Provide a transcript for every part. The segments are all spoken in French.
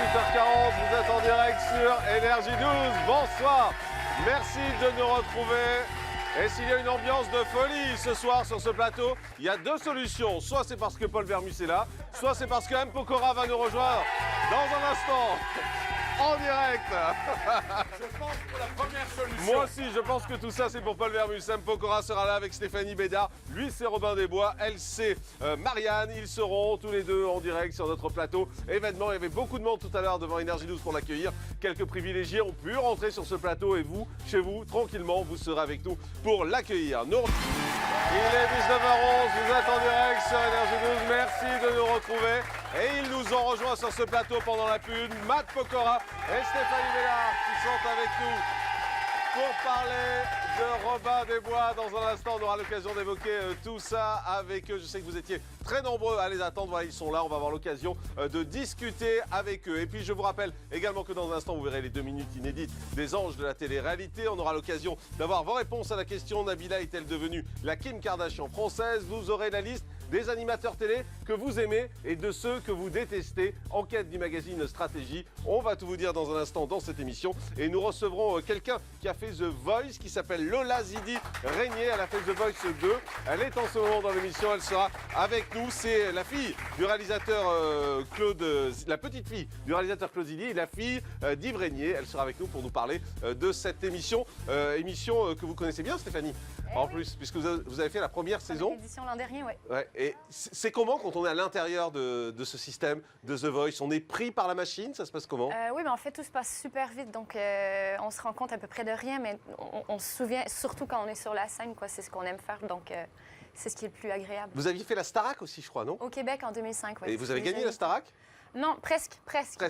18h40, vous êtes en direct sur Énergie 12. Bonsoir, merci de nous retrouver. Et s'il y a une ambiance de folie ce soir sur ce plateau, il y a deux solutions. Soit c'est parce que Paul Vermus est là, soit c'est parce que M. Pokora va nous rejoindre dans un instant. En direct. Je pense pour la première solution. Moi aussi, je pense que tout ça, c'est pour Paul Vermus. M. Pokora sera là avec Stéphanie Bédard. Lui, c'est Robin Desbois. Elle, c'est Marianne. Ils seront tous les deux en direct sur notre plateau. Événement, il y avait beaucoup de monde tout à l'heure devant Énergie 12 pour l'accueillir. Quelques privilégiés ont pu rentrer sur ce plateau et vous, chez vous, tranquillement, vous serez avec nous pour l'accueillir. Il est 19h11, vous êtes en direct sur Énergie 12. Merci de nous retrouver. Et ils nous ont rejoints sur ce plateau pendant la pub, Matt Pokora et Stéphanie Bédard qui sont avec nous pour parler de Robin Desbois. Dans un instant, on aura l'occasion d'évoquer tout ça avec eux. Je sais que vous étiez très nombreux à les attendre. Voilà, ils sont là. On va avoir l'occasion de discuter avec eux. Et puis, je vous rappelle également que dans un instant, vous verrez les 2 minutes inédites des anges de la télé-réalité. On aura l'occasion d'avoir vos réponses à la question: Nabila est-elle devenue la Kim Kardashian française? Vous aurez la liste des animateurs télé que vous aimez et de ceux que vous détestez. Enquête du magazine Stratégie. On va tout vous dire dans un instant dans cette émission. Et nous recevrons quelqu'un qui a fait The Voice, qui s'appelle Lola Zidi Régnier. Elle a fait The Voice 2. Elle est en ce moment dans l'émission. Elle sera avec nous. C'est la fille du réalisateur la petite fille du réalisateur Claude Zidi et la fille d'Yves Régnier. Elle sera avec nous pour nous parler de cette émission. Émission que vous connaissez bien, Stéphanie. En plus, puisque vous avez fait la première saison. Édition l'an dernier, oui. Ouais. Et c'est comment quand on est à l'intérieur de ce système de The Voice? On est pris par la machine? Ça se passe comment? Oui, mais en fait, tout se passe super vite. Donc, on se rend compte à peu près de rien, mais on se souvient, surtout quand on est sur la scène, quoi. C'est ce qu'on aime faire. Donc, c'est ce qui est le plus agréable. Vous aviez fait la Starac aussi, je crois, non? Au Québec, en 2005, oui. Et vous avez gagné la Starac? Non, presque.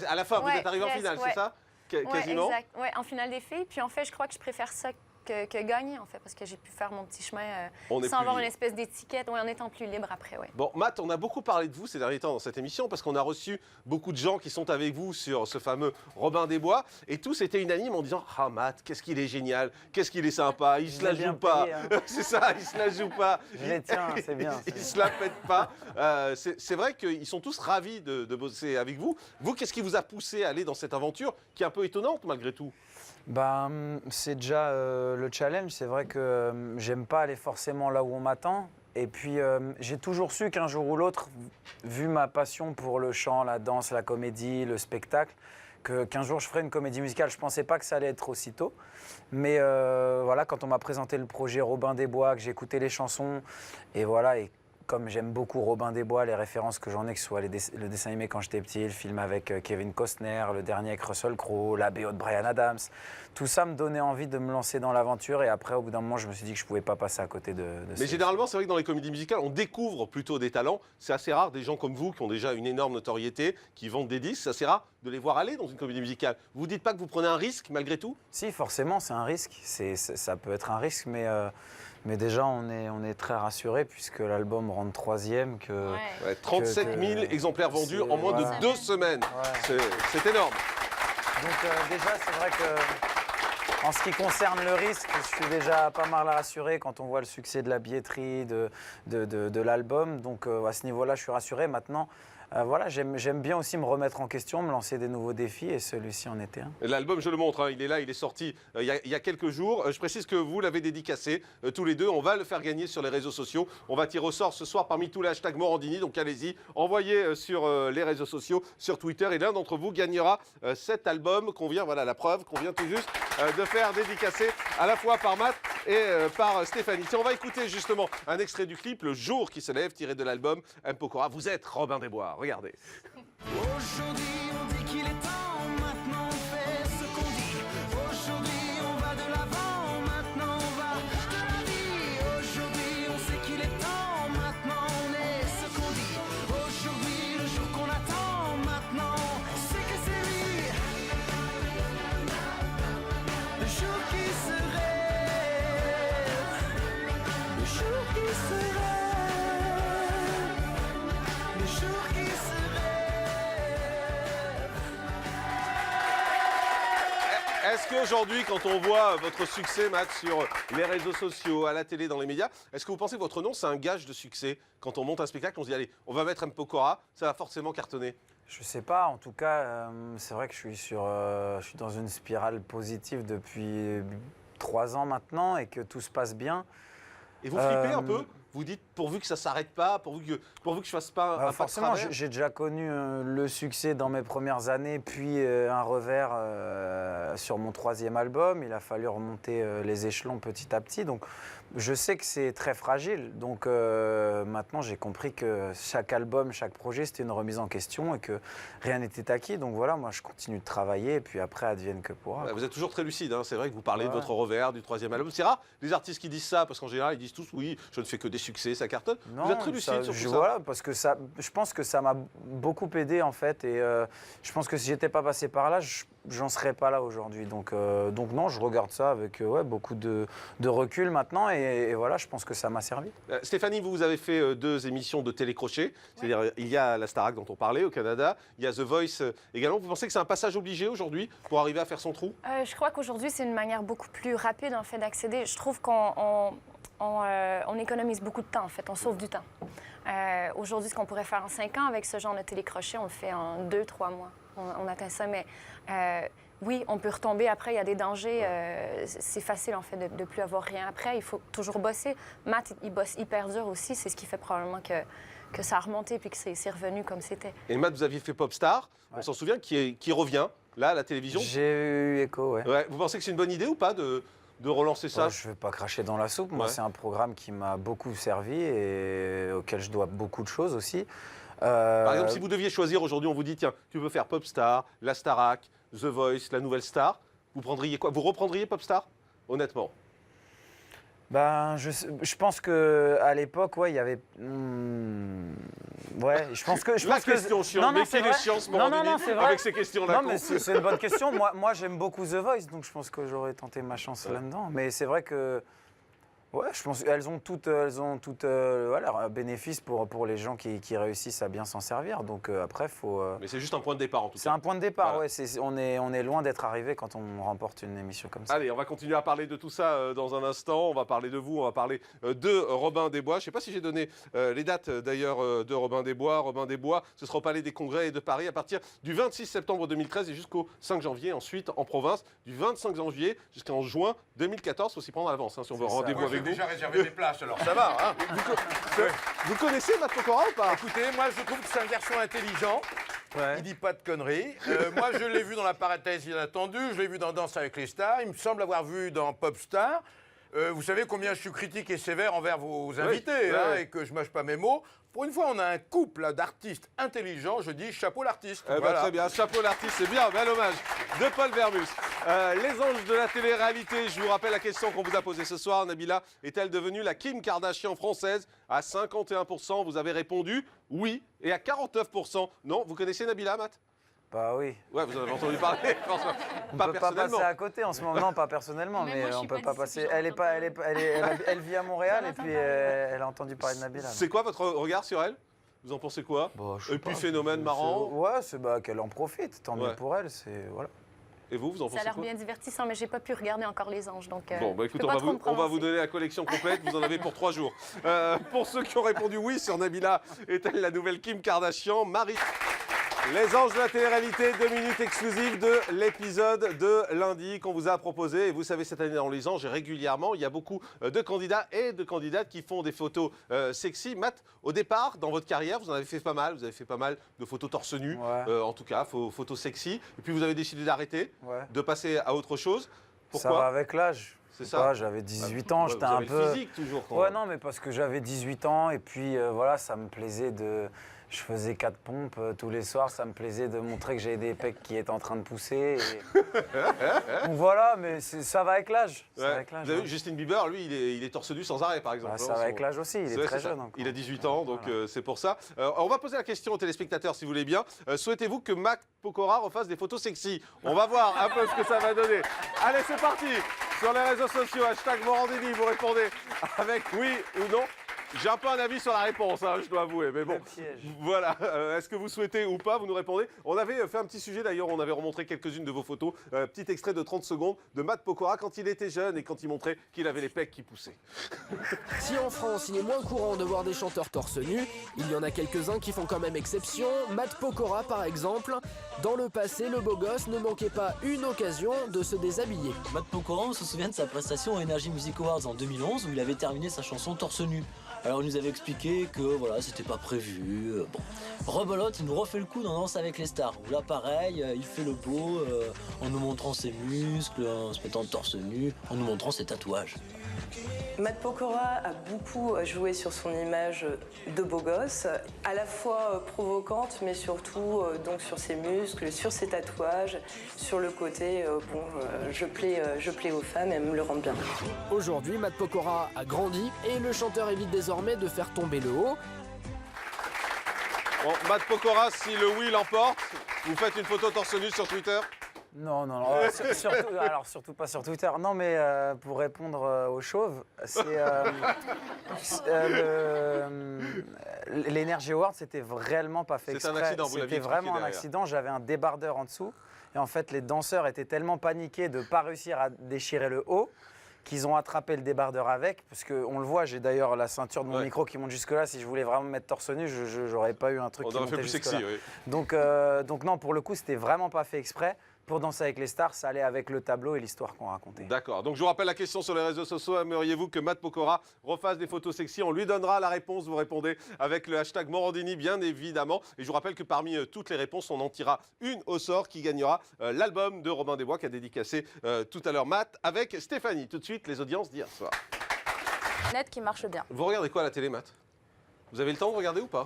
À la fin, vous Ouais, êtes arrivé en presque, finale, ouais. c'est ça? Quasiment? Oui, exact. Ouais, en finale des filles. Puis, en fait, je crois que je préfère ça que gagner, en fait, parce que j'ai pu faire mon petit chemin sans avoir une espèce d'étiquette, en étant plus libre après, oui. Bon, Matt, on a beaucoup parlé de vous ces derniers temps dans cette émission parce qu'on a reçu beaucoup de gens qui sont avec vous sur ce fameux Robin Desbois et tous étaient unanimes en disant: ah, Matt, qu'est-ce qu'il est génial, qu'est-ce qu'il est sympa, il se la joue pas. Payé, hein. C'est ça, il se la joue pas. Je les tiens, c'est bien. Il se la pète pas. C'est vrai qu'ils sont tous ravis de bosser avec vous. Vous, qu'est-ce qui vous a poussé à aller dans cette aventure qui est un peu étonnante malgré tout? C'est déjà le challenge. C'est vrai que j'aime pas aller forcément là où on m'attend. Et puis, j'ai toujours su qu'un jour ou l'autre, vu ma passion pour le chant, la danse, la comédie, le spectacle, qu'un jour je ferais une comédie musicale. Je pensais pas que ça allait être aussitôt. Mais voilà, quand on m'a présenté le projet Robin Desbois, que j'ai écouté les chansons, et voilà, et comme j'aime beaucoup Robin Desbois, les références que j'en ai, que ce soit le dessin animé quand j'étais petit, le film avec Kevin Costner, le dernier avec Russell Crowe, la BO de Bryan Adams, tout ça me donnait envie de me lancer dans l'aventure. Et après, au bout d'un moment, je me suis dit que je ne pouvais pas passer à côté de Mais généralement, c'est vrai que dans les comédies musicales, on découvre plutôt des talents. C'est assez rare des gens comme vous qui ont déjà une énorme notoriété, qui vendent des disques. C'est assez rare de les voir aller dans une comédie musicale. Vous ne dites pas que vous prenez un risque malgré tout? Si, forcément, c'est un risque. Ça peut être un risque, mais déjà, on est très rassurés puisque l'album rentre 3e. Ouais, 37 000 exemplaires vendus en moins de 2 semaines. Ouais. C'est énorme. Donc déjà, c'est vrai que en ce qui concerne le risque, je suis déjà pas mal rassuré quand on voit le succès de la billetterie, de l'album. Donc à ce niveau-là, je suis rassuré. Maintenant, voilà, j'aime bien aussi me remettre en question, me lancer des nouveaux défis et celui-ci en était un. L'album, je le montre, hein, il est là, il est sorti il y a quelques jours. Je précise que vous l'avez dédicacé tous les deux. On va le faire gagner sur les réseaux sociaux. On va tirer au sort ce soir parmi tous les hashtags Morandini. Donc allez-y, envoyez sur les réseaux sociaux, sur Twitter. Et l'un d'entre vous gagnera cet album qu'on vient, voilà la preuve, qu'on vient tout juste de faire dédicacer à la fois par Matt et par Stéphanie. Tiens, on va écouter justement un extrait du clip, Le jour qui se lève, tiré de l'album M. Pokora. Vous êtes Robin Desbois. Regardez. Aujourd'hui, on dit qu'il est temps, maintenant on fait ce qu'on dit. Aujourd'hui, on va de l'avant, maintenant on va de la vie. Aujourd'hui, on sait qu'il est temps, maintenant on est ce qu'on dit. Aujourd'hui, le jour qu'on attend, maintenant c'est que c'est lui. Le jour qui se rêve, le jour qui se rêve, le jour qui se rêve. Est-ce qu'aujourd'hui, quand on voit votre succès, Matt, sur les réseaux sociaux, à la télé, dans les médias, est-ce que vous pensez que votre nom, c'est un gage de succès? Quand on monte un spectacle, on se dit, allez, on va mettre M. Pokora, ça va forcément cartonner. Je sais pas, en tout cas, c'est vrai que je suis dans une spirale positive depuis 3 ans maintenant et que tout se passe bien. Et vous flippez un peu? Vous dites, pourvu que ça ne s'arrête pas, pourvu que je fasse pas un pas de forcément, travers. j'ai déjà connu le succès dans mes premières années, puis un revers sur mon 3e album. Il a fallu remonter les échelons petit à petit. Donc, je sais que c'est très fragile. Donc, maintenant, j'ai compris que chaque album, chaque projet, c'était une remise en question et que rien n'était acquis. Donc, voilà, moi, je continue de travailler et puis après, advienne que pourra. Vous êtes toujours très lucide, hein. C'est vrai que vous parlez de votre revers, du 3e album. C'est rare, les artistes qui disent ça, parce qu'en général, ils disent tous, oui, je ne fais que des succès, ça cartonne. Non, vous êtes très lucide sur tout ça. Voilà, parce que je pense que ça m'a beaucoup aidé en fait, et je pense que si j'étais pas passé par là, j'en serais pas là aujourd'hui. Donc non, je regarde ça avec beaucoup de recul maintenant, et voilà, je pense que ça m'a servi. Stéphanie, vous avez fait 2 émissions de télécrochet, c'est-à-dire il y a la Starac dont on parlait au Canada, il y a The Voice également. Vous pensez que c'est un passage obligé aujourd'hui pour arriver à faire son trou? Je crois qu'aujourd'hui, c'est une manière beaucoup plus rapide en fait d'accéder. Je trouve qu'on économise beaucoup de temps, en fait. On sauve du temps. Aujourd'hui, ce qu'on pourrait faire en 5 ans avec ce genre de télécrochet, on le fait en 2-3 mois. On atteint ça, mais oui, on peut retomber après. Il y a des dangers. C'est facile, en fait, de ne plus avoir rien après. Il faut toujours bosser. Matt, il bosse hyper dur aussi. C'est ce qui fait probablement que ça a remonté puis que c'est revenu comme c'était. Et Matt, vous aviez fait Popstar, on s'en souvient, qui revient, là, à la télévision. J'ai eu écho, ouais. Vous pensez que c'est une bonne idée ou pas de relancer ça? Je ne vais pas cracher dans la soupe. Moi, c'est un programme qui m'a beaucoup servi et auquel je dois beaucoup de choses aussi. Par exemple, si vous deviez choisir aujourd'hui, on vous dit, tiens, tu veux faire Popstar, la Starac, The Voice, la Nouvelle Star, vous prendriez quoi? Vous reprendriez Popstar, honnêtement? Je pense qu'à l'époque, il y avait... je pense que... La question chiante, mais quelle est chiante, Morandini, avec ces questions-là? Non, mais c'est une bonne question. Moi j'aime beaucoup The Voice, donc je pense que j'aurais tenté ma chance là-dedans. Mais c'est vrai que... Ouais, je pense qu'elles ont toutes leur bénéfice pour les gens qui réussissent à bien s'en servir. Donc après, faut. Mais c'est juste un point de départ en tout cas. C'est un point de départ, voilà. On est loin d'être arrivé quand on remporte une émission comme ça. Allez, on va continuer à parler de tout ça dans un instant. On va parler de vous, on va parler de Robin des Bois. Je ne sais pas si j'ai donné les dates d'ailleurs de Robin des Bois. Robin des Bois, ce sera au Palais des Congrès de Paris à partir du 26 septembre 2013 et jusqu'au 5 janvier. Ensuite, en province, du 25 janvier jusqu'en juin 2014. Il faut s'y prendre à l'avance si on veut rendez-vous avec vous. J'ai déjà réservé des places, alors ça va. Hein. Vous connaissez Matt Pokora ou pas? Écoutez, moi je trouve que c'est un garçon intelligent. Ouais. Il dit pas de conneries. Moi je l'ai vu dans la parenthèse inattendue, je l'ai vu dans Danse avec les stars, il me semble avoir vu dans Popstar. Vous savez combien je suis critique et sévère envers vos invités et que je mâche pas mes mots. Pour une fois, on a un couple d'artistes intelligents. Je dis chapeau l'artiste. Voilà. Très bien, chapeau l'artiste, c'est bien, bel hommage de Paul Vermus. Les anges de la télé-réalité, je vous rappelle la question qu'on vous a posée ce soir. Nabila est-elle devenue la Kim Kardashian française? À 51%, vous avez répondu oui. Et à 49%, non. Vous connaissez Nabila, Matt? Bah oui. Ouais, vous en avez entendu parler. On ne peut pas passer à côté en ce moment. Non, pas personnellement, mais moi, je on suis peut pas pas d'ici, passer. Elle vit à Montréal et puis elle a entendu parler de Nabila. C'est quoi votre regard sur elle? Vous en pensez quoi? Et puis phénomène marrant. Ouais, c'est qu'elle en profite. Tant mieux pour elle. Voilà. Et vous en Ça a pensez l'air quoi? bien divertissant, mais j'ai pas pu regarder encore les anges. Donc, Bon, bah je écoute, peux on pas va, trop me on va vous prononcer. donner la collection complète. Vous en avez pour 3 jours. Pour ceux qui ont répondu oui sur Nabila, est-elle la nouvelle Kim Kardashian? Marie. Les anges de la télé-réalité, 2 minutes exclusives de l'épisode de lundi qu'on vous a proposé. Et vous savez, cette année dans les anges, régulièrement, il y a beaucoup de candidats et de candidates qui font des photos sexy. Matt, au départ, dans votre carrière, vous en avez fait pas mal. Vous avez fait pas mal de photos torse nu, en tout cas, photos sexy. Et puis vous avez décidé d'arrêter, de passer à autre chose. Pourquoi? Ça va avec l'âge. C'est ça. J'avais 18 ans, j'étais vous un avez peu... le physique toujours. Ouais, non, mais parce que j'avais 18 ans et puis voilà, ça me plaisait de... Je faisais 4 pompes tous les soirs, ça me plaisait de montrer que j'avais des pecs qui étaient en train de pousser. Donc voilà, mais ça va avec l'âge. Vous avez vu, Justin Bieber, lui, il est torse nu sans arrêt, par exemple. Ça va avec l'âge aussi, il est très jeune encore. Il a 18 ans, donc c'est pour ça. On va poser la question aux téléspectateurs, si vous voulez bien. Souhaitez-vous que Matt Pokora refasse des photos sexy? On va voir un peu ce que ça va donner. Allez, c'est parti. Sur les réseaux sociaux, #Morandini, vous répondez avec oui ou non. J'ai un peu un avis sur la réponse, hein, je dois avouer, mais bon. Le piège. Voilà, est-ce que vous souhaitez ou pas, vous nous répondez. On avait fait un petit sujet d'ailleurs, on avait remontré quelques-unes de vos photos. Petit extrait de 30 secondes de Matt Pokora quand il était jeune et quand il montrait qu'il avait les pecs qui poussaient. Si en France il est moins courant de voir des chanteurs torse nu, il y en a quelques-uns qui font quand même exception. Matt Pokora par exemple. Dans le passé, le beau gosse ne manquait pas une occasion de se déshabiller. Matt Pokora, on se souvient de sa prestation au Energy Music Awards en 2011 où il avait terminé sa chanson Torse nu. Alors il nous avait expliqué que voilà, c'était pas prévu. Bon. Rebelote, il nous refait le coup dans Danse avec les stars. Où là pareil, il fait le beau en nous montrant ses muscles, en se mettant torse nu, en nous montrant ses tatouages. Matt Pokora a beaucoup joué sur son image de beau gosse, à la fois provocante, mais surtout donc sur ses muscles, sur ses tatouages, sur le côté je plais aux femmes et elles me le rendent bien. Aujourd'hui, Matt Pokora a grandi et le chanteur évite désormais de faire tomber le haut. Bon, Matt Pokora, si le oui l'emporte, vous faites une photo torse nu sur Twitter. Non, surtout pas sur Twitter. Non, mais pour répondre aux chauves, c'est l'Energy Award, c'était vraiment pas fait C'est un exprès. accident, vous l'aviez C'était expliqué vraiment un derrière. accident. J'avais un débardeur en dessous, et en fait, les danseurs étaient tellement paniqués de pas réussir à déchirer le haut qu'ils ont attrapé le débardeur avec, parce qu'on le voit, j'ai d'ailleurs la ceinture de mon micro qui monte jusque-là. Si je voulais vraiment me mettre torse nu, j'aurais pas eu un truc On qui aurait montait fait plus jusque-là. sexy, oui. Donc non, pour le coup, c'était vraiment pas fait exprès. Pour Danser avec les stars, ça allait avec le tableau et l'histoire qu'on racontait. D'accord. Donc je vous rappelle la question sur les réseaux sociaux. Aimeriez-vous que Matt Pokora refasse des photos sexy? On lui donnera la réponse. Vous répondez avec le hashtag Morandini, bien évidemment. Et je vous rappelle que parmi toutes les réponses, on en tirera une au sort qui gagnera l'album de Robin des Bois qu'a dédicacé tout à l'heure Matt avec Stéphanie. Tout de suite, les audiences d'hier soir. Net qui marche bien. Vous regardez quoi à la télé, Matt? Vous avez le temps de regarder ou pas?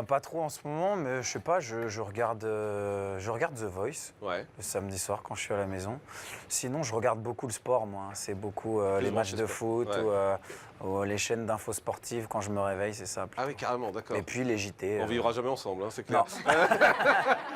Pas trop en ce moment, mais je sais pas, je regarde The Voice Ouais. le samedi soir quand je suis à la maison. Sinon, je regarde beaucoup le sport, moi. C'est beaucoup les matchs de foot ou les chaînes d'infos sportives quand je me réveille, c'est ça. Ah oui, carrément, d'accord. Et puis les JT. On vivra jamais ensemble, hein, c'est clair.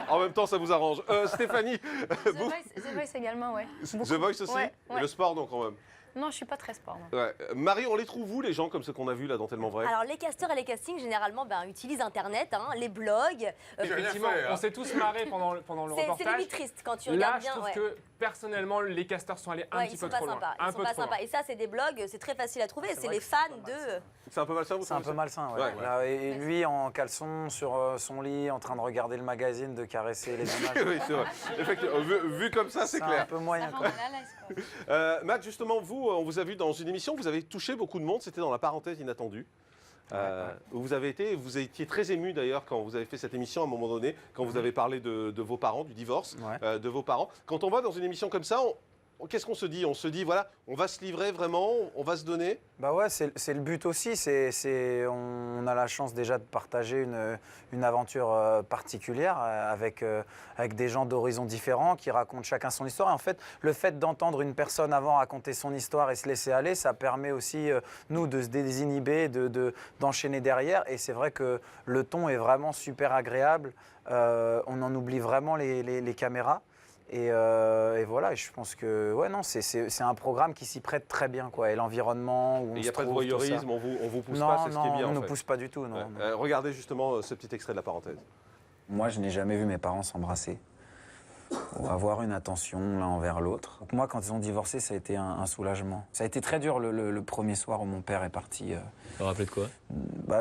En même temps, ça vous arrange. Stéphanie, vous The Voice également, ouais. The Voice aussi Ouais, Et ouais. le sport, donc, quand même. Non, je suis pas très sport. moi. Ouais. Marie, on les trouve où, les gens comme ceux qu'on a vus là dans Tellement Vrai? Alors les casteurs et les castings généralement utilisent internet, les blogs. Effectivement, on s'est tous marrés pendant le C'est reportage. limite triste quand tu Là, regardes je bien. trouve ouais. que personnellement, les casteurs sont allés un Ouais, petit ils sont peu pas trop loin. sympas. Un Ils sont peu pas trop loin. sympas. Et ça, c'est des blogs, c'est très facile à trouver. C'est vrai les que fans c'est pas mal, de. C'est un peu malsain, vous C'est un trouvez peu malsain, ouais. Ouais. Là, et lui en caleçon sur son lit, en train de regarder le magazine, de caresser les images. Oui, c'est vrai. Effectivement, vu comme ça, c'est C'est un clair. peu moyen, Ça rend quoi. mal à l'aise, quoi. Matt, justement, vous, on vous a vu dans une émission, vous avez touché beaucoup de monde, c'était dans la parenthèse inattendue. Où vous avez été, vous étiez très ému d'ailleurs quand vous avez fait cette émission à un moment donné, quand vous avez parlé de vos parents, du divorce de vos parents. Quand on va dans une émission comme ça, qu'est-ce qu'on se dit? On se dit, voilà, on va se livrer vraiment, on va se donner. Bah ouais, c'est le but aussi. On a la chance déjà de partager une aventure particulière avec des gens d'horizons différents qui racontent chacun son histoire. Et en fait, le fait d'entendre une personne avant raconter son histoire et se laisser aller, ça permet aussi, nous, de se désinhiber, d'enchaîner derrière. Et c'est vrai que le ton est vraiment super agréable. On en oublie vraiment les caméras. Et voilà, je pense que c'est un programme qui s'y prête très bien, quoi. Et l'environnement où on Il n'y se a pas de trouve, tout ça. voyeurisme, on vous pousse Non, pas, c'est ce qui est non, bien. on en ne fait. pousse pas du tout, non. Ouais. non. Regardez justement ce petit extrait de la parenthèse. Moi, je n'ai jamais vu mes parents s'embrasser ou avoir une attention l'un envers l'autre. Donc moi, quand ils ont divorcé, ça a été un soulagement. Ça a été très dur le premier soir où mon père est parti. Vous vous rappelez de quoi?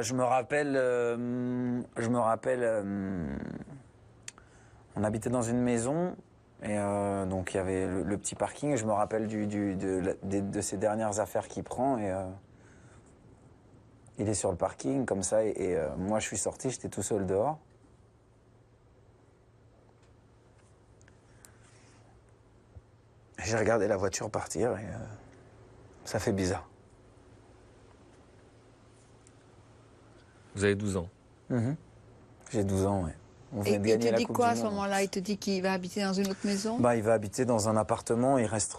Je me rappelle, on habitait dans une maison et donc il y avait le petit parking. Et je me rappelle de ces dernières affaires qu'il prend et il est sur le parking comme ça et moi je suis sorti, j'étais tout seul dehors. J'ai regardé la voiture partir et ça fait bizarre. Vous avez 12 ans. J'ai 12 ans, ouais. On Et vient de il gagner te la dit Coupe quoi à du ce Monde. moment-là? Il te dit qu'il va habiter dans une autre maison? Il va habiter dans un appartement, il reste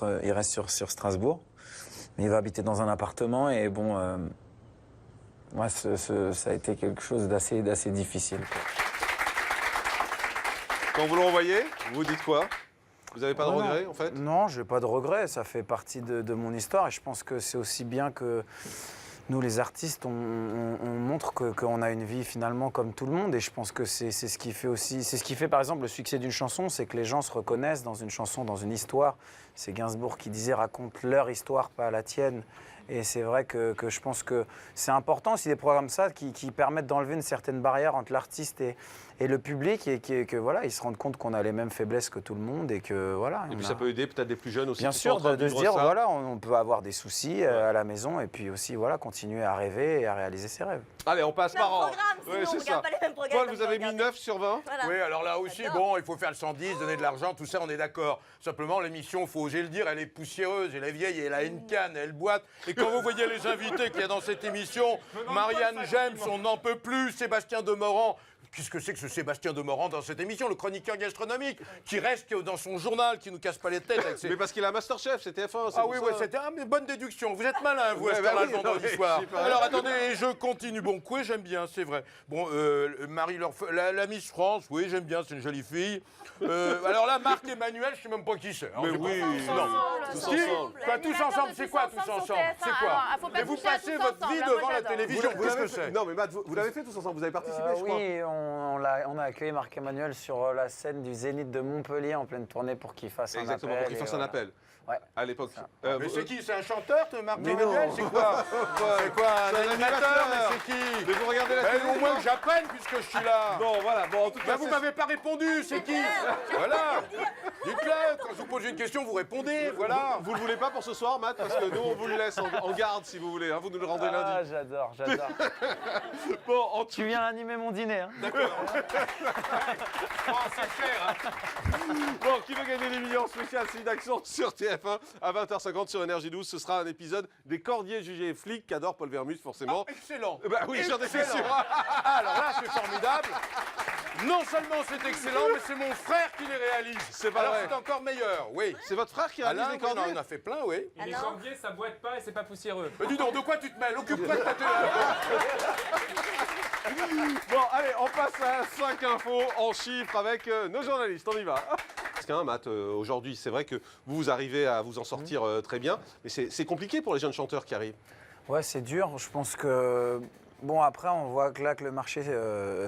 sur Strasbourg. Mais il va habiter dans un appartement et bon, moi, ça a été quelque chose d'assez difficile, quoi. Quand vous le revoyez, vous dites quoi? Vous n'avez pas de Ouais, regrets, en fait? Non, je n'ai pas de regrets. Ça fait partie de mon histoire et je pense que c'est aussi bien que nous, les artistes, on montre qu'on a une vie finalement comme tout le monde. Et je pense que c'est ce qui fait aussi, c'est ce qui fait par exemple le succès d'une chanson, c'est que les gens se reconnaissent dans une chanson, dans une histoire. C'est Gainsbourg qui disait raconte leur histoire, pas la tienne. Et c'est vrai que je pense que c'est important aussi des programmes ça qui permettent d'enlever une certaine barrière entre l'artiste et le public et que voilà, ils se rendent compte qu'on a les mêmes faiblesses que tout le monde et que voilà. Et puis ça peut aider peut-être des plus jeunes aussi. Bien qui sont sûr, en train de se vivre dire ça. voilà, on peut avoir des soucis à la maison et puis aussi voilà, continuer à rêver et à réaliser ses rêves. Allez, on passe par an. Sinon, Ouais, on c'est regarde ça. pas les mêmes programmes. Paul, comme vous avez mis regarde. 9 sur 20. Voilà. Oui, alors là aussi, J'adore. bon, il faut faire le 110, donner de l'argent, tout ça, on est d'accord. Simplement, l'émission, il faut oser le dire, elle est poussiéreuse, elle est vieille, elle a une canne, elle boite. Et quand vous voyez les invités qu'il y a dans cette émission, Marianne James, on n'en peut plus, Sébastien Demorand. Qu'est-ce que c'est que ce Sébastien Demorand dans cette émission, le chroniqueur gastronomique, qui reste dans son journal, qui nous casse pas les têtes avec ses... Mais parce qu'il a un Masterchef, c'est TF1. Ah oui, ouais, c'était une bonne déduction. Vous êtes malin, vous, à cette bah heure-là, oui, le vendredi non, mais soir. je sais pas. Alors, attendez, je continue. Bon, Coué, j'aime bien, c'est vrai. Bon, la Miss France, oui, j'aime bien, c'est une jolie fille. Alors là, Marc Emmanuel, je sais même pas qui c'est. Mais oui, non. Tous Qui ensemble. Quoi, tous ensemble, c'est quoi tous ensemble C'est quoi Et vous passez votre vie devant la télévision, qu'est-ce que c'est Non, mais Matt, vous l'avez fait tous ensemble, vous avez participé, je crois. Oui, on a accueilli Marc-Emmanuel sur la scène du Zénith de Montpellier en pleine tournée pour qu'il fasse Exactement, un appel. pour qu'il fasse un voilà. appel. Ouais. À l'époque. Mais c'est qui C'est un chanteur, Marc Mais Emmanuel non. C'est quoi C'est quoi C'est un animateur. Mais c'est qui Mais vous regardez la Ben, télé au moins que j'apprenne puisque je suis là. Bon, voilà, bon, en tout Ben, cas, vous c'est- m'avez pas répondu, c'est qui Voilà. Dites-le, quand je vous pose une question, vous répondez, voilà. Vous le voulez pas pour ce soir, Matt, parce que nous, on vous le laisse en garde si vous voulez. Hein, vous nous le rendez Ah, lundi. j'adore. Bon, en tout Tu viens animer mon dîner. Hein. Bon, qui veut gagner les millions spécial Signe d'action sur TF1 à 20h50 sur Énergie 12. Ce sera un épisode des Cordiers jugés flics qu'adore Paul Vermus, forcément. Excellent. Bah oui, j'en étais sûr. Alors là, c'est formidable. Non seulement c'est excellent, mais c'est mon frère qui les réalise. C'est pas Alors vrai. c'est encore meilleur, oui. C'est votre frère qui réalise Alain, les oui, non, Cordiers on a fait plein, oui. Et les cordiers, ça boite pas et c'est pas poussiéreux. Mais dis donc, de quoi tu te mêles Occupe-toi de ta télé. Bon, allez, on passe à 5 infos en chiffres avec nos journalistes. On y va. Parce qu'un Matt, aujourd'hui, c'est vrai que vous arrivez à vous en sortir très bien, mais c'est compliqué pour les jeunes chanteurs qui arrivent. Ouais, c'est dur. Je pense que. Bon, après, on voit que là, que le marché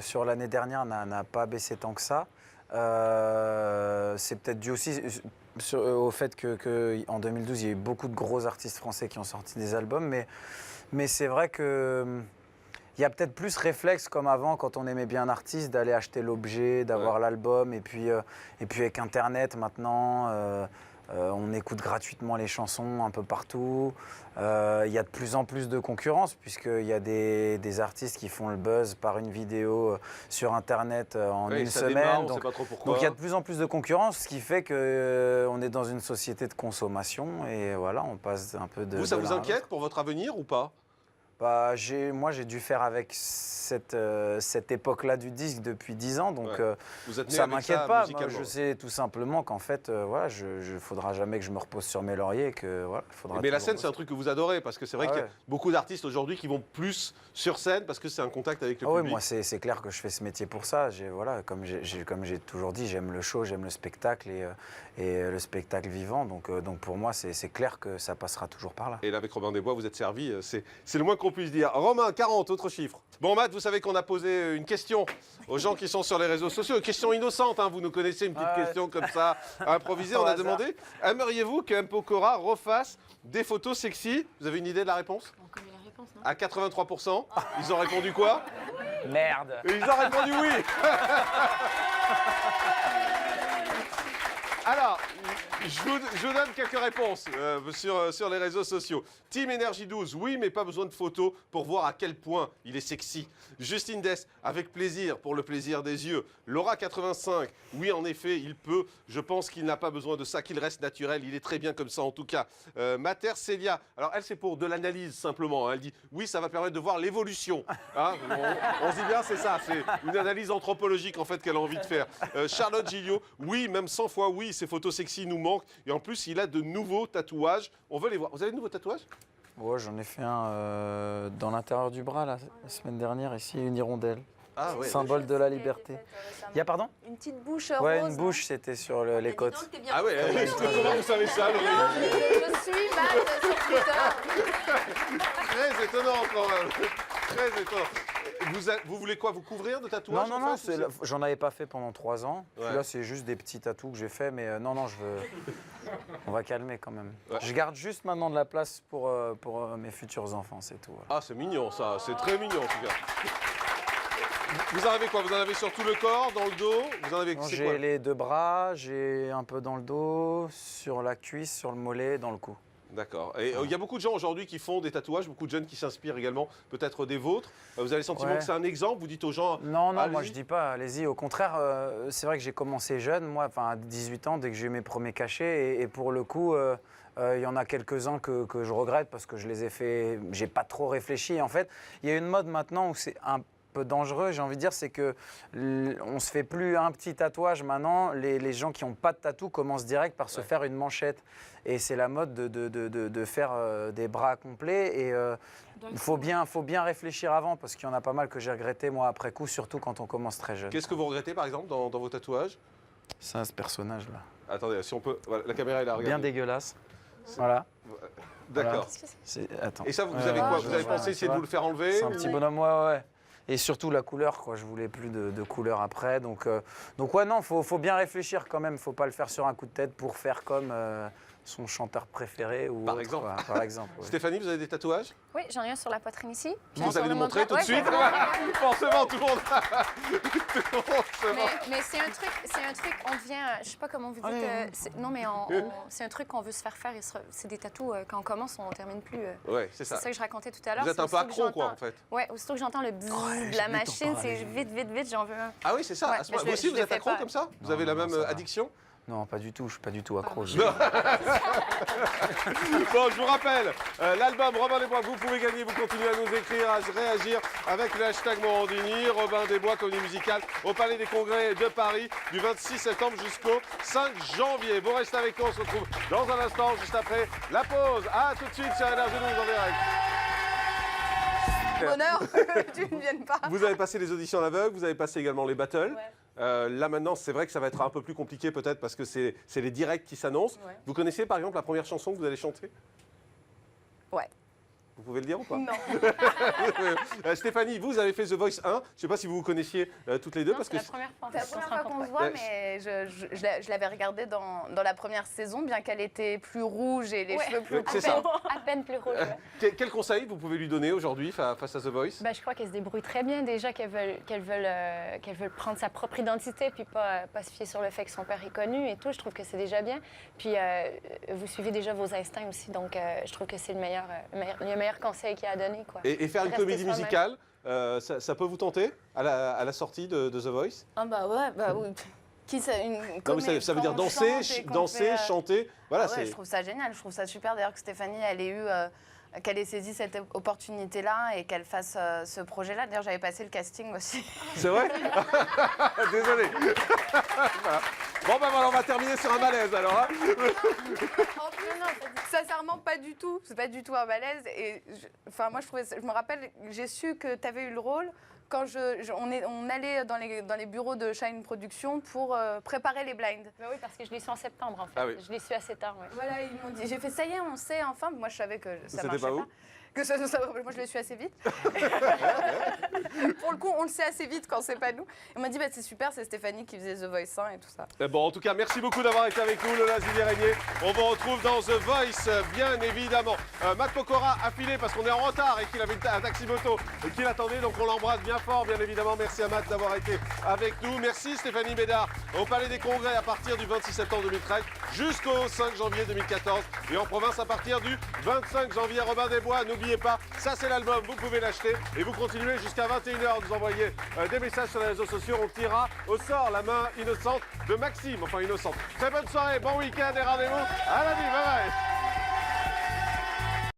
sur l'année dernière n'a pas baissé tant que ça. C'est peut-être dû aussi au fait qu'en 2012, il y a eu beaucoup de gros artistes français qui ont sorti des albums. Mais c'est vrai que. Il y a peut-être plus réflexe comme avant, quand on aimait bien un artiste, d'aller acheter l'objet, d'avoir l'album. Et puis avec Internet, maintenant, on écoute gratuitement les chansons un peu partout. Il y a de plus en plus de concurrence, puisqu'il y a des artistes qui font le buzz par une vidéo sur Internet en Ouais, une ça semaine. démarre, on sait pas trop pourquoi. Donc il y a de plus en plus de concurrence, ce qui fait qu'on est dans une société de consommation. Et voilà, on passe un peu de... Vous, ça de vous l'un à inquiète l'autre. pour votre avenir ou pas? Bah, moi, j'ai dû faire avec cette époque-là du disque depuis 10 ans, donc Vous êtes né ça avec m'inquiète ça, pas. Moi, musicalement. je sais tout simplement qu'en fait, voilà, faudra jamais que je me repose sur mes lauriers, et que voilà, faudra. Mais la toujours scène, c'est un truc que vous adorez, parce que c'est vrai Ah qu'il y a ouais. beaucoup d'artistes aujourd'hui qui vont plus sur scène parce que c'est un contact avec le Ah oui, public. moi, c'est clair que je fais ce métier pour ça. Voilà, comme j'ai toujours dit, j'aime le show, j'aime le spectacle et le spectacle vivant. Donc pour moi, c'est clair que ça passera toujours par là. Et là, avec Robin des Bois, vous êtes servi, c'est le moins qu'on puisse dire. Romain, 40, autre chiffre. Bon, Matt, vous savez qu'on a posé une question aux gens qui sont sur les réseaux sociaux. Une question innocente, hein, vous nous connaissez, une petite question comme ça, improvisée. On a demandé, aimeriez-vous que M. Pokora refasse des photos sexy? Vous avez une idée de la réponse? On connaît la réponse, non? À 83%. Ils ont répondu quoi? Merde. Et ils ont répondu oui. Alors, je vous donne quelques réponses sur les réseaux sociaux. Team Énergie 12, oui, mais pas besoin de photos pour voir à quel point il est sexy. Justine Dess, avec plaisir, pour le plaisir des yeux. Laura 85, oui, en effet, il peut. Je pense qu'il n'a pas besoin de ça, qu'il reste naturel. Il est très bien comme ça, en tout cas. Mater Célia, alors elle, c'est pour de l'analyse, simplement. Elle dit, oui, ça va permettre de voir l'évolution. Hein, on se dit bien, c'est ça. C'est une analyse anthropologique, en fait, qu'elle a envie de faire. Charlotte Gilliot, oui, même 100 fois, oui, ces photos sexy nous manquent. Et en plus, il a de nouveaux tatouages. On veut les voir. Vous avez de nouveaux tatouages? Ouais, j'en ai fait un dans l'intérieur du bras la semaine dernière, ici, une hirondelle. Ah ouais. Symbole de la liberté. Il y a, pardon? Une petite bouche Ouais, rose. une bouche, c'était sur les côtes. Ah ouais, comment vous savez ça, Laurie? Je suis Matt sur Twitter. Très étonnant quand même. Très étonnant. Vous voulez quoi? Vous couvrir de tatouages? Non, en non, fait, j'en avais pas fait pendant 3 ans. Ouais. Là, c'est juste des petits tatous que j'ai fait, mais non, je veux. On va calmer quand même. Ouais. Je garde juste maintenant de la place pour mes futurs enfants, c'est tout. Voilà. Ah, c'est mignon ça, c'est très mignon en tout cas. Vous en avez quoi? Vous en avez sur tout le corps, dans le dos? Vous en avez c'est quoi? J'ai les 2 bras, j'ai un peu dans le dos, sur la cuisse, sur le mollet, dans le cou. D'accord. Et il y a beaucoup de gens aujourd'hui qui font des tatouages, beaucoup de jeunes qui s'inspirent également, peut-être des vôtres. Vous avez le sentiment Ouais. que c'est un exemple? Vous dites aux gens... Non, moi allez-y. je dis pas, allez-y. Au contraire, c'est vrai que j'ai commencé jeune, moi, enfin à 18 ans, dès que j'ai eu mes premiers cachets. Et pour le coup, il y en a quelques-uns que je regrette parce que je les ai fait, j'ai pas trop réfléchi. En fait, il y a une mode maintenant où c'est un peu dangereux, j'ai envie de dire, c'est que on se fait plus un petit tatouage maintenant. Les gens qui n'ont pas de tatou commencent direct par se faire une manchette. Et c'est la mode de faire des bras complets. Et il faut bien réfléchir avant parce qu'il y en a pas mal que j'ai regretté moi après coup, surtout quand on commence très jeune. Qu'est-ce que vous regrettez par exemple dans vos tatouages? Ça, ce personnage-là. Attendez, si on peut... Voilà, la caméra est là, regardez. Bien dégueulasse. Voilà. D'accord. Attends. Et ça, vous avez quoi? Vous avez pensé essayer de vous le faire enlever? C'est un petit bonhomme, ouais. Et surtout la couleur, quoi. Je voulais plus de couleur après. Donc ouais, non, faut bien réfléchir quand même. Faut pas le faire sur un coup de tête pour faire comme son chanteur préféré ou Par autre, exemple. quoi. Par exemple. Ouais. Stéphanie, vous avez des tatouages? Oui, j'en ai un sur la poitrine ici. Vous allez nous montrer tout de Ouais, suite? Forcément, tout le monde... Mais c'est un truc, on devient, je sais pas comment vous dites, non mais c'est un truc qu'on veut se faire faire, c'est des tatous, quand on commence, on termine plus. Ouais, c'est ça. C'est ça que je racontais tout à l'heure. Vous êtes un peu accro, quoi, en fait. Ouais, aussitôt que j'entends le bzzz de la machine, c'est vite, j'en veux un. Ah oui, c'est ça. Ouais, À ce moment- mais vous aussi, je vous le êtes fais accro pas. comme ça? Vous Non, avez la non, même ça va. addiction? Non, pas du tout. Je suis pas du tout accro. Bon, je vous rappelle, l'album Robin des Bois, vous pouvez gagner, vous continuez à nous écrire, à réagir avec le hashtag Morandini, Robin des Bois, comédie musicale, au Palais des Congrès de Paris, du 26 septembre jusqu'au 5 janvier. Vous restez avec nous, on se retrouve dans un instant, juste après la pause. À tout de suite sur Énergie 12 en direct. Bonheur que tu ne viennes pas. Vous avez passé les auditions à l'aveugle, vous avez passé également les battles. Là maintenant, c'est vrai que ça va être un peu plus compliqué peut-être parce que c'est les directs qui s'annoncent. Ouais. Vous connaissez par exemple la première chanson que vous allez chanter? Ouais. Vous pouvez le dire ou pas? Non. Stéphanie, vous avez fait The Voice 1. Je ne sais pas si vous vous connaissiez toutes les deux. Parce que C'est la première fois. C'est la première fois qu'on se voit, mais je l'avais regardée dans la première saison, bien qu'elle était plus rouge et les cheveux plus c'est ça. À peine plus rouge. Quel conseil vous pouvez lui donner aujourd'hui face à The Voice? Ben, je crois qu'elle se débrouille très bien déjà, qu'elle veut prendre sa propre identité puis pas se fier sur le fait que son père est connu et tout. Je trouve que c'est déjà bien. Puis vous suivez déjà vos instincts aussi, donc je trouve que c'est le meilleur conseil qu'il y a à donner. Quoi. Et faire une Rester comédie soi-même. musicale, ça peut vous tenter à la sortie de The Voice? Ah bah ouais, bah oui. Qui c'est une Non, mais ça veut dire danser, chanter. Voilà, ouais, je trouve ça génial, je trouve ça super d'ailleurs que Stéphanie qu'elle ait saisi cette opportunité-là et qu'elle fasse ce projet-là. D'ailleurs, j'avais passé le casting aussi. C'est vrai? Désolé. Voilà. Bon, ben voilà, on va terminer sur un malaise alors. Hein. Non, sincèrement, pas du tout. C'est pas du tout un malaise. Et enfin, moi, je me rappelle, j'ai su que tu avais eu le rôle quand on allait dans les bureaux de Shine Production pour préparer les blinds. Ben oui, parce que je l'ai su en septembre, en fait. Ah oui. Je l'ai su assez tard, ouais. Voilà, ils m'ont dit, j'ai fait ça y est, on sait enfin. Moi, je savais que ça C'était marchait pas pas. où? Moi, je l'ai su assez vite. Pour le coup, on le sait assez vite quand c'est pas nous. On m'a dit, bah, c'est super, c'est Stéphanie qui faisait The Voice 1 et tout ça. Bon, en tout cas, merci beaucoup d'avoir été avec nous, Lola Zillier-Régnier. On vous retrouve dans The Voice, bien évidemment. Matt Pokora a filé parce qu'on est en retard et qu'il avait un taxi moto qui l'attendait. Donc, on l'embrasse bien fort, bien évidemment. Merci à Matt d'avoir été avec nous. Merci Stéphanie Bédard au Palais des Congrès à partir du 26 septembre 2013 jusqu'au 5 janvier 2014. Et en province à partir du 25 janvier. Robin des Bois, n'oubliez pas, ça c'est l'album, vous pouvez l'acheter. Et vous continuez jusqu'à 21h à nous envoyer des messages sur les réseaux sociaux. On tirera au sort la main innocente de Maxime. Enfin, innocente. Très bonne soirée, bon week-end et rendez-vous à la nuit. Bye bye.